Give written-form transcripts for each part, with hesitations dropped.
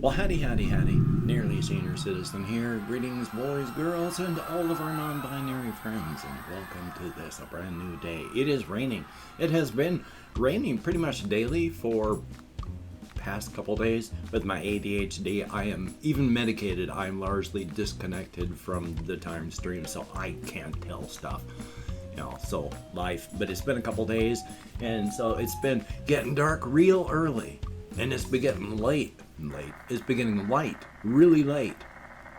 Well, howdy, Nearly Senior Citizen here. Greetings, boys, girls, and all of our non-binary friends, and welcome to this, a brand new day. It is raining. It has been raining pretty much daily for past couple days. With my ADHD, I am even medicated. I am largely disconnected from the time stream, so I can't tell stuff. So life. But it's been a couple days, and so it's been getting dark real early, and it's been getting late. It's beginning light, really late.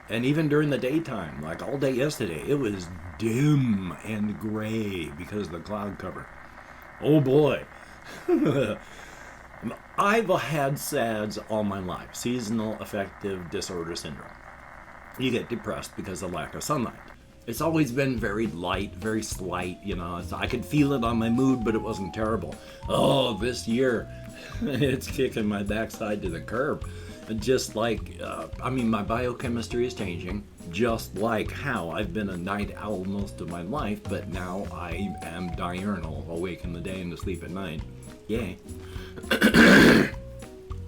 And even during the daytime, like all day yesterday, it was dim and gray because of the cloud cover. Oh boy. I've had SADS all my life, seasonal affective disorder syndrome. You get depressed because of lack of sunlight. It's always been very light, very slight, So I could feel it on my mood, but it wasn't terrible. Oh, this year, it's kicking my backside to the curb. Just like, my biochemistry is changing, just like how I've been a night owl most of my life, but now I am diurnal, awake in the day and asleep at night. Yay.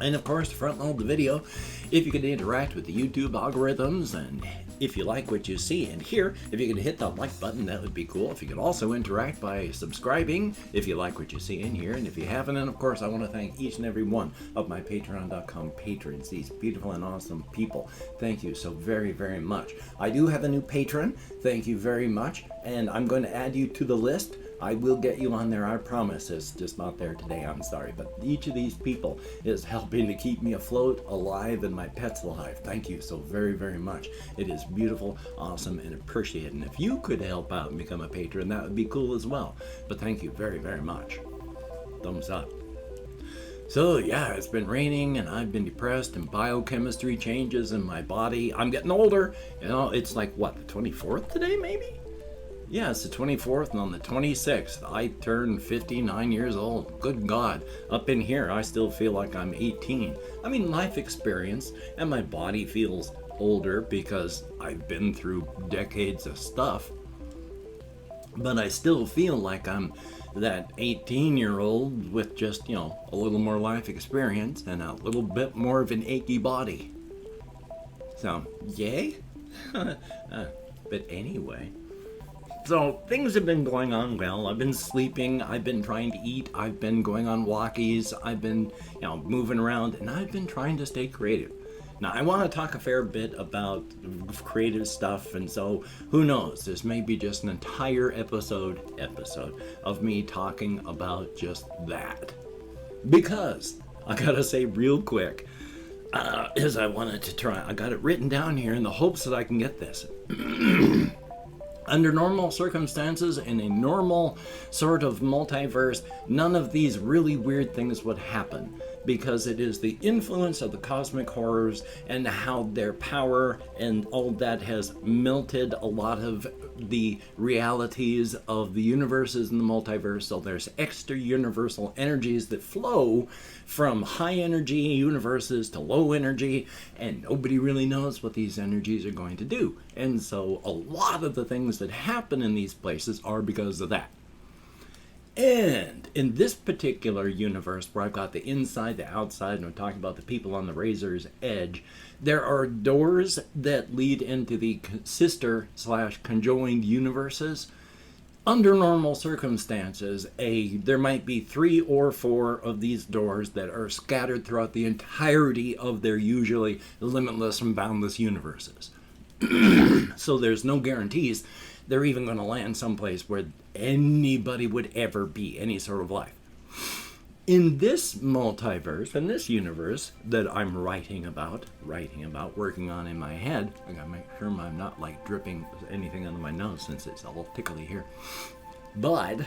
And of course, front load the video if you could interact with the YouTube algorithms, and if you like what you see and hear, if you could hit the like button, that would be cool. If you could also interact by subscribing if you like what you see and hear, and if you haven't, and of course I want to thank each and every one of my patreon.com patrons, these beautiful and awesome people. Thank you so very, very much. I do have a new patron. Thank you very much, and I'm going to add you to the list. I will get you on there, I promise. It's just not there today, I'm sorry. But each of these people is helping to keep me afloat, alive, and my pets alive. Thank you so very, very much. It is beautiful, awesome, and appreciated. And if you could help out and become a patron, that would be cool as well. But thank you very, very much. Thumbs up. So yeah, it's been raining and I've been depressed, and biochemistry changes in my body. I'm getting older. It's like, what, the 24th today, maybe? Yeah, it's the 24th, and on the 26th, I turned 59 years old. Good God. Up in here, I still feel like I'm 18. Life experience, and my body feels older because I've been through decades of stuff. But I still feel like I'm that 18-year-old with just, a little more life experience and a little bit more of an achy body. So, yay? But anyway. So things have been going on well. I've been sleeping, I've been trying to eat, I've been going on walkies, I've been, moving around, and I've been trying to stay creative. Now, I want to talk a fair bit about creative stuff, and so who knows, this may be just an entire episode of me talking about just that. Because, I gotta say real quick, is I wanted to try, I got it written down here in the hopes that I can get this. Under normal circumstances, in a normal sort of multiverse, none of these really weird things would happen, because it is the influence of the cosmic horrors and how their power and all that has melted a lot of the realities of the universes in the multiverse. So there's extra universal energies that flow from high energy universes to low energy, and nobody really knows what these energies are going to do. And so a lot of the things that happen in these places are because of that. And in this particular universe, where I've got the inside, the outside, and I'm talking about the people on the razor's edge, there are doors that lead into the sister/conjoined universes. Under normal circumstances, there might be 3 or 4 of these doors that are scattered throughout the entirety of their usually limitless and boundless universes. So there's no guarantees they're even going to land someplace where anybody would ever be any sort of life. In this multiverse, in this universe that I'm writing about, working on in my head, I gotta make sure I'm not like dripping anything under my nose since it's all tickly here. But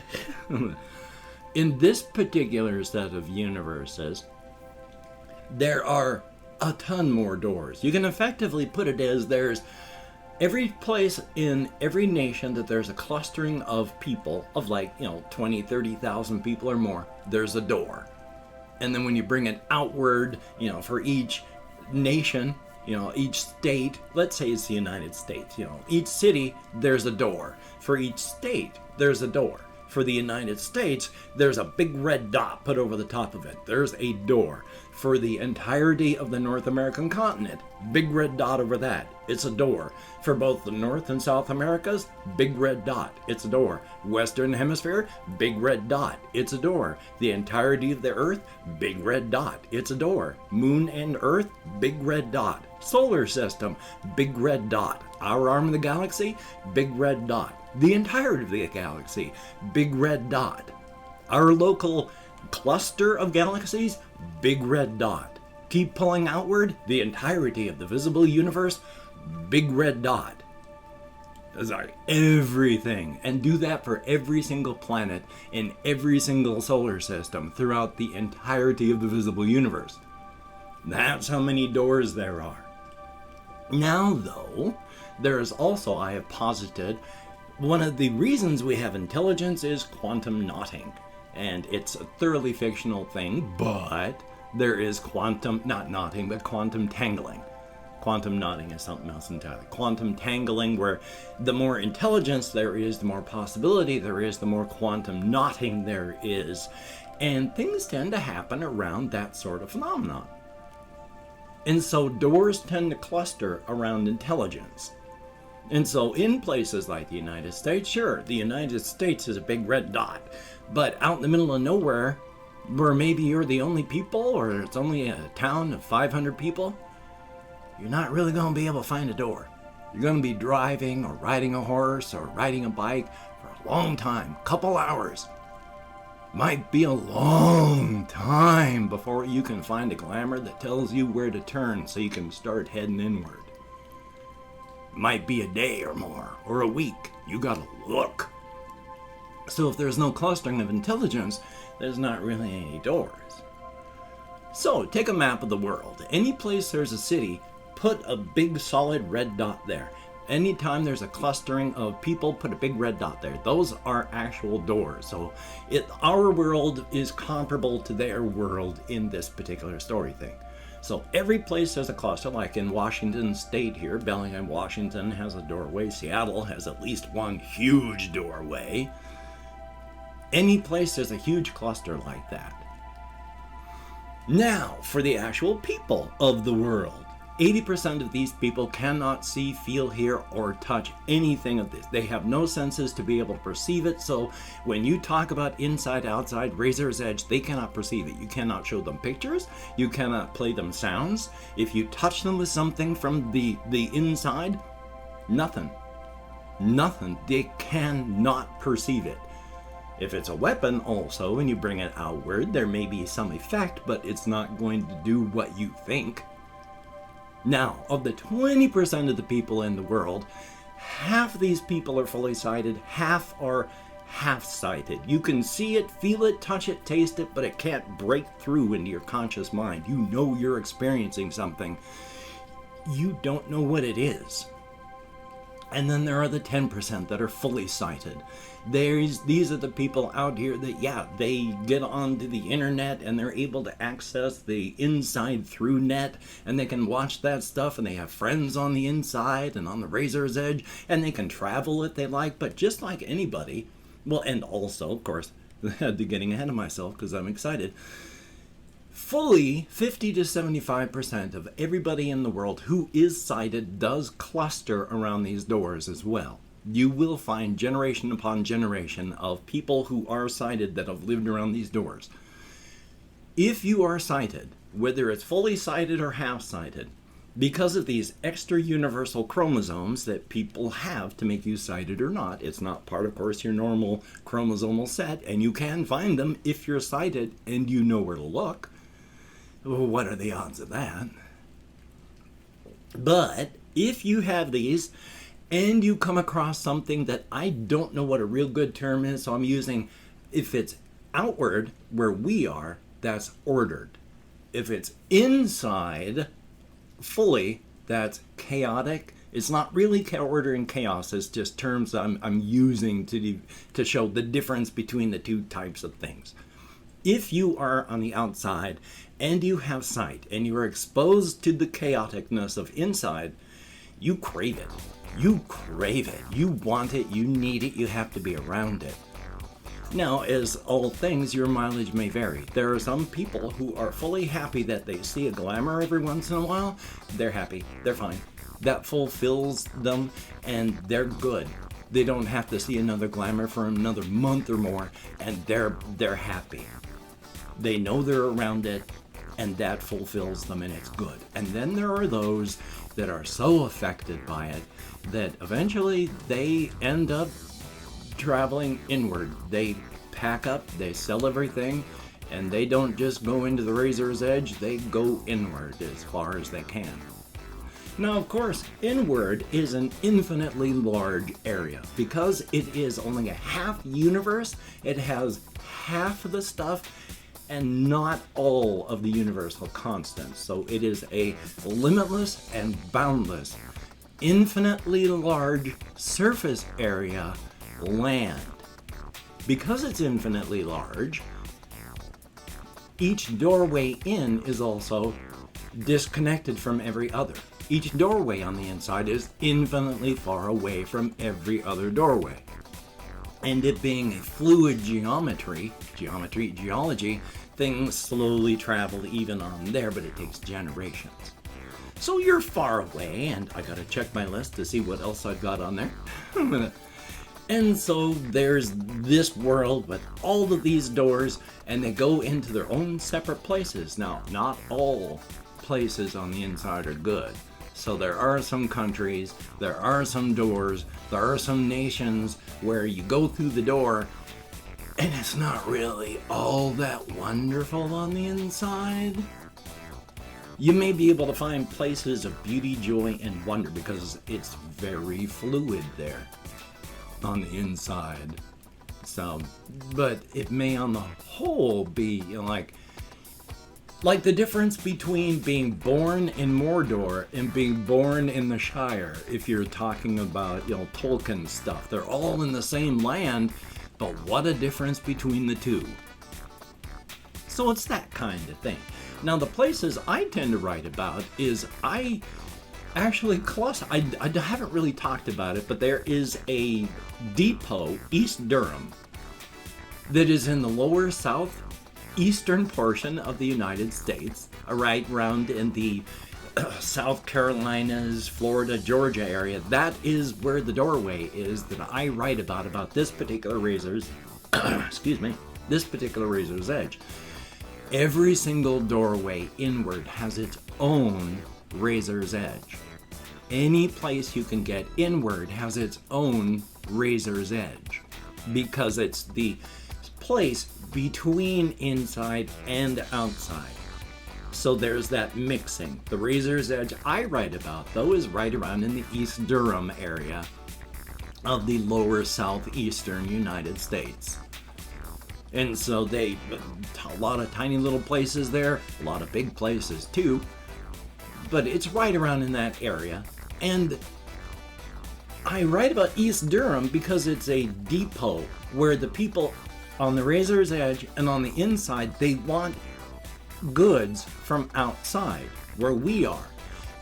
in this particular set of universes, there are a ton more doors. You can effectively put it as there's every place in every nation that there's a clustering of people of 20, 30,000 people or more, there's a door. And then when you bring it outward, for each nation, each state, let's say it's the United States, each city, there's a door. For each state, there's a door. For the United States, there's a big red dot put over the top of it. There's a door. For the entirety of the North American continent, big red dot over that. It's a door. For both the North and South Americas, big red dot. It's a door. Western Hemisphere, big red dot. It's a door. The entirety of the Earth, big red dot. It's a door. Moon and Earth, big red dot. Solar system, big red dot. Our arm of the galaxy, big red dot. The entirety of the galaxy, big red dot. Our local cluster of galaxies, big red dot. Keep pulling outward, the entirety of the visible universe, big red dot. Sorry, everything. And do that for every single planet in every single solar system throughout the entirety of the visible universe. That's how many doors there are. Now, though, there is also, I have posited, one of the reasons we have intelligence is quantum knotting. And it's a thoroughly fictional thing, but there is quantum, not knotting, but quantum tangling. Quantum knotting is something else entirely. Quantum tangling, where the more intelligence there is, the more possibility there is, the more quantum knotting there is. And things tend to happen around that sort of phenomenon. And so doors tend to cluster around intelligence. And so in places like the United States, sure, the United States is a big red dot. But out in the middle of nowhere, where maybe you're the only people, or it's only a town of 500 people, you're not really going to be able to find a door. You're going to be driving or riding a horse or riding a bike for a long time, couple hours. Might be a long time before you can find a glamour that tells you where to turn so you can start heading inward. Might be a day or more, or a week. You gotta look. So if there's no clustering of intelligence, there's not really any doors. So take a map of the world. Any place there's a city, put a big solid red dot there. Anytime there's a clustering of people, put a big red dot there. Those are actual doors. So our world is comparable to their world in this particular story thing. So every place there's a cluster, like in Washington State here, Bellingham, Washington has a doorway. Seattle has at least one huge doorway. Any place there's a huge cluster like that. Now, for the actual people of the world. 80% of these people cannot see, feel, hear, or touch anything of this. They have no senses to be able to perceive it. So when you talk about inside, outside, razor's edge, they cannot perceive it. You cannot show them pictures. You cannot play them sounds. If you touch them with something from the inside, nothing. Nothing. They cannot perceive it. If it's a weapon also, and you bring it outward, there may be some effect, but it's not going to do what you think. Now, of the 20% of the people in the world, half of these people are fully sighted, half are half-sighted. You can see it, feel it, touch it, taste it, but it can't break through into your conscious mind. You know you're experiencing something. You don't know what it is. And then there are the 10% that are fully sighted. These are the people out here that, yeah, they get onto the internet and they're able to access the inside through net, and they can watch that stuff, and they have friends on the inside and on the razor's edge, and they can travel if they like. But just like anybody, well, and also, of course, getting ahead of myself because I'm excited, fully 50 to 75% of everybody in the world who is sighted does cluster around these doors as well. You will find generation upon generation of people who are sighted that have lived around these doors. If you are sighted, whether it's fully sighted or half-sighted, because of these extra universal chromosomes that people have to make you sighted or not, it's not part, of course, your normal chromosomal set, and you can find them if you're sighted and you know where to look. What are the odds of that? But if you have these and you come across something that I don't know what a real good term is, so I'm using, if it's outward where we are, that's ordered. If it's inside fully, that's chaotic. It's not really order and chaos, it's just terms I'm using to show the difference between the two types of things. If you are on the outside and you have sight and you are exposed to the chaoticness of inside, you crave it. You crave it. You want it. You need it. You have to be around it. Now, as all things, your mileage may vary. There are some people who are fully happy that they see a glamour every once in a while. They're happy. They're fine. That fulfills them, and they're good. They don't have to see another glamour for another month or more, and they're happy. They know they're around it, and that fulfills them, and it's good. And then there are those that are so affected by it that eventually they end up traveling inward. They pack up, they sell everything, and they don't just go into the razor's edge, they go inward as far as they can. Now, of course, inward is an infinitely large area. Because it is only a half universe, it has half of the stuff and not all of the universal constants. So it is a limitless and boundless, infinitely large surface area land. Because it's infinitely large, each doorway in is also disconnected from every other. Each doorway on the inside is infinitely far away from every other doorway. And it being a fluid geology, things slowly travel even on there, but it takes generations. So you're far away, and I gotta check my list to see what else I've got on there. And so there's this world with all of these doors, and they go into their own separate places. Now, not all places on the inside are good. So there are some countries, there are some doors, there are some nations where you go through the door and it's not really all that wonderful on the inside. You may be able to find places of beauty, joy, and wonder because it's very fluid there on the inside. So, but it may on the whole be like the difference between being born in Mordor and being born in the Shire. If you're talking about, Tolkien stuff, they're all in the same land, but what a difference between the two. So it's that kind of thing. Now, the places I tend to write about is I actually cluster. I haven't really talked about it, but there is a depot, East Durham, that is in the lower southeastern portion of the United States, right around in the South Carolinas, Florida, Georgia area. That is where the doorway is that I write about this particular razor's, this particular razor's edge. Every single doorway inward has its own razor's edge. Any place you can get inward has its own razor's edge because it's the place between inside and outside. So there's that mixing. The razor's edge I write about, though, is right around in the East Durham area of the lower southeastern United States. And so a lot of tiny little places there, a lot of big places too, but it's right around in that area. And I write about East Durham because it's a depot where the people on the razor's edge and on the inside, they want goods from outside where we are.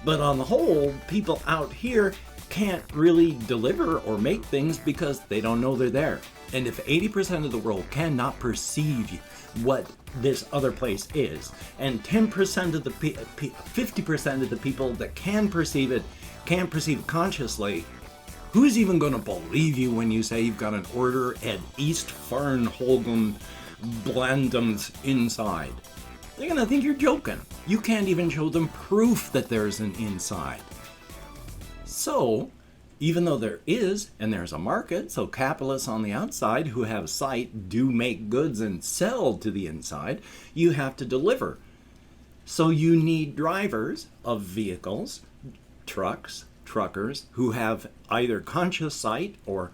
But on the whole, people out here can't really deliver or make things because they don't know they're there. And if 80% of the world cannot perceive what this other place is, and 10% of the 50% of the people that can perceive it can't perceive it consciously, who's even going to believe you when you say you've got an order at East Farnholgum Blandum's inside? They're going to think you're joking. You can't even show them proof that there's an inside. So, even though there is, and there's a market, so capitalists on the outside who have sight do make goods and sell to the inside, you have to deliver. So you need drivers of vehicles, truckers, who have either conscious sight or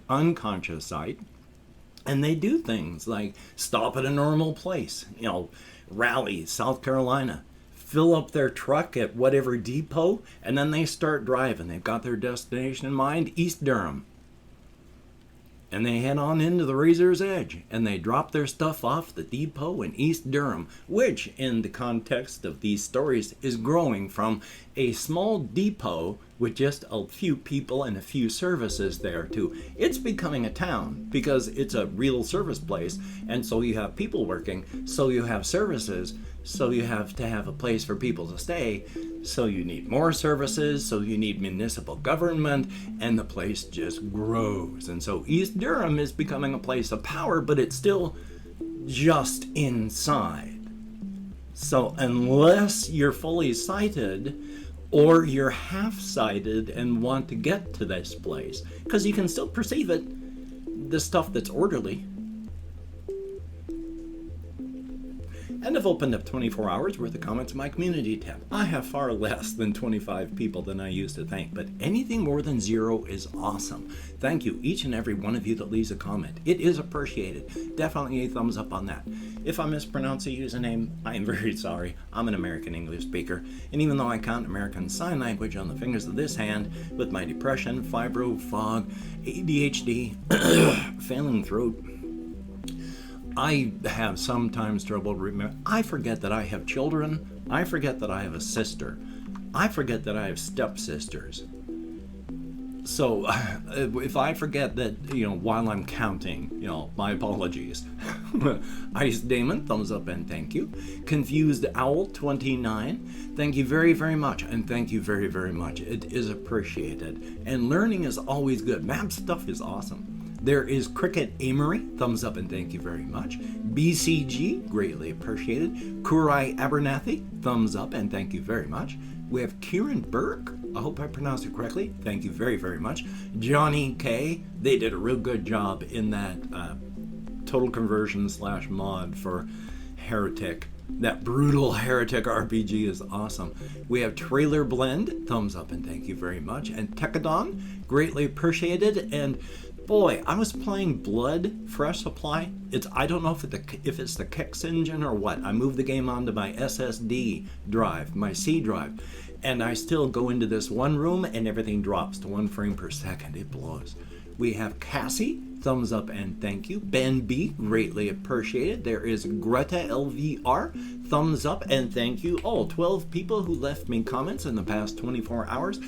unconscious sight, and they do things like stop at a normal place, Raleigh, South Carolina, fill up their truck at whatever depot, and then they start driving. They've got their destination in mind, East Durham. and they head on into the Razor's Edge, and they drop their stuff off the depot in East Durham, which, in the context of these stories, is growing from a small depot with just a few people and a few services there to it's becoming a town, because it's a real service place, and so you have people working, so you have services, so you have to have a place for people to stay, so you need more services, so you need municipal government, and the place just grows. And so East Durham is becoming a place of power, but it's still just inside. So unless you're fully sighted, or you're half-sighted and want to get to this place, because you can still perceive it, the stuff that's orderly. And I've opened up 24 hours worth of comments in my community tab. I have far less than 25 people than I used to think, but anything more than 0 is awesome. Thank you, each and every one of you that leaves a comment. It is appreciated. Definitely a thumbs up on that. If I mispronounce a username, I am very sorry. I'm an American English speaker, and even though I count American Sign Language on the fingers of this hand, with my depression, fibro, fog, ADHD, failing throat, I have sometimes trouble remembering. I forget that I have children. I forget that I have a sister. I forget that I have stepsisters. So if I forget that, while I'm counting, my apologies. Ice Damon, thumbs up and thank you. Confused Owl 29, thank you very, very much, and thank you very, very much. It is appreciated. And learning is always good. Map stuff is awesome. There is Cricket Amory, thumbs up and thank you very much. BCG, greatly appreciated. Kurai Abernathy, thumbs up and thank you very much. We have Kieran Burke, I hope I pronounced it correctly, thank you very, very much. Johnny K, they did a real good job in that total conversion / mod for Heretic. That brutal Heretic RPG is awesome. We have Trailer Blend, thumbs up and thank you very much. And Tekadon, greatly appreciated. And boy, I was playing Blood Fresh Supply. I don't know if it's the Kix engine or what. I moved the game onto my SSD drive, my C drive, and I still go into this one room and everything drops to 1 frame per second. It blows. We have Cassie, thumbs up and thank you. Ben B, greatly appreciated. There is Greta LVR, thumbs up and thank you. All 12 people who left me comments in the past 24 hours,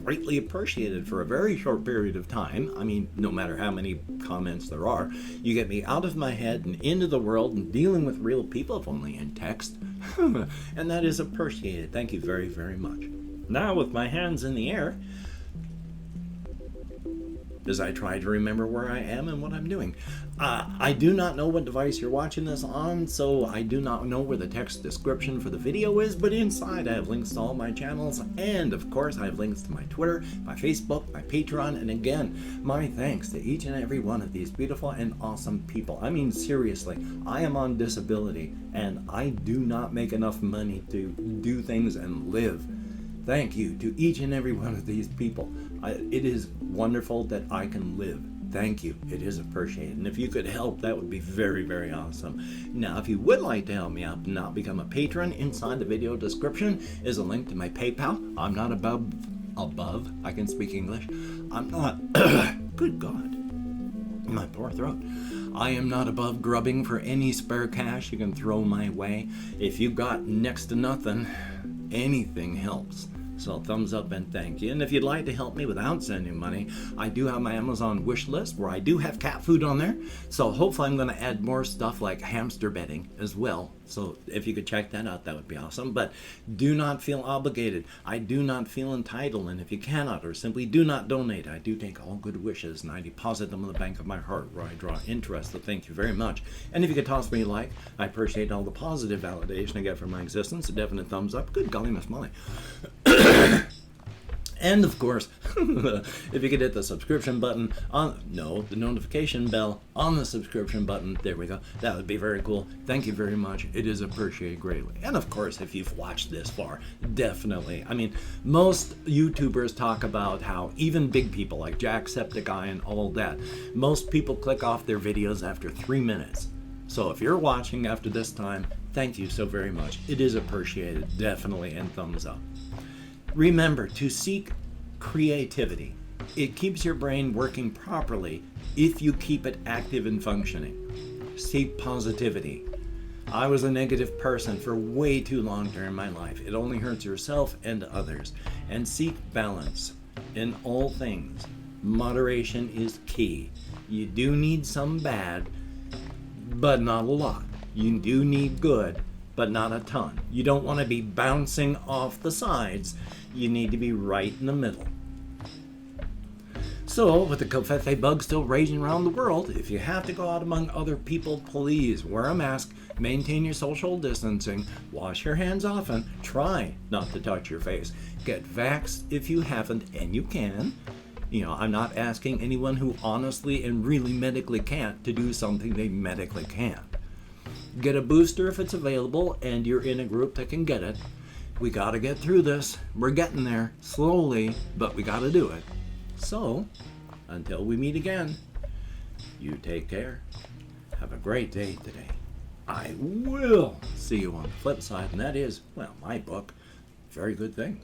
greatly appreciated for a very short period of time. I mean, no matter how many comments there are, you get me out of my head and into the world and dealing with real people, if only in text. And that is appreciated. Thank you very, very much. Now, with my hands in the air, as I try to remember where I am and what I'm doing. I do not know what device you're watching this on, so I do not know where the text description for the video is, but inside I have links to all my channels, and of course I have links to my Twitter, my Facebook, my Patreon, and again, my thanks to each and every one of these beautiful and awesome people. I mean, seriously, I am on disability, and I do not make enough money to do things and live. Thank you to each and every one of these people. It is wonderful that I can live. Thank you. It is appreciated. And if you could help, that would be very, very awesome. Now, if you would like to help me out and not become a patron, inside the video description is a link to my PayPal. I'm not above, I can speak English. I'm not, good God, my poor throat. I am not above grubbing for any spare cash you can throw my way. If you got next to nothing, anything helps. So thumbs up and thank you. And if you'd like to help me without sending money, I do have my Amazon wish list where I do have cat food on there. So hopefully I'm going to add more stuff like hamster bedding as well. So if you could check that out, that would be awesome. But do not feel obligated. I do not feel entitled. And if you cannot or simply do not donate, I do take all good wishes and I deposit them in the bank of my heart where I draw interest. So thank you very much. And if you could toss me a like, I appreciate all the positive validation I get from my existence. A definite thumbs up. Good golly, Miss Molly. And of course, if you could hit the subscription button the notification bell on the subscription button, there we go, that would be very cool. Thank you very much. It is appreciated greatly. And of course, if you've watched this far, definitely. I mean, most YouTubers talk about how even big people like Jacksepticeye and all that, most people click off their videos after 3 minutes. So if you're watching after this time, thank you so very much. It is appreciated, definitely, and thumbs up. Remember to seek creativity It keeps your brain working properly if you keep it active and functioning. Seek positivity. I was a negative person for way too long during my life. It only hurts yourself and others. And seek balance in all things. Moderation is key. You do need some bad, but not a lot. You do need good, but not a ton. You don't want to be bouncing off the sides. You need to be right in the middle. So, with the covfefe bug still raging around the world, if you have to go out among other people, please wear a mask, maintain your social distancing, wash your hands often, try not to touch your face. Get vaxxed if you haven't, and you can. I'm not asking anyone who honestly and really medically can't to do something they medically can't. Get a booster if it's available and you're in a group that can get it. We gotta get through this. We're getting there, slowly, but we gotta do it. So, until we meet again, you take care. Have a great day today. I will see you on the flip side, and that is, well, my book, very good thing.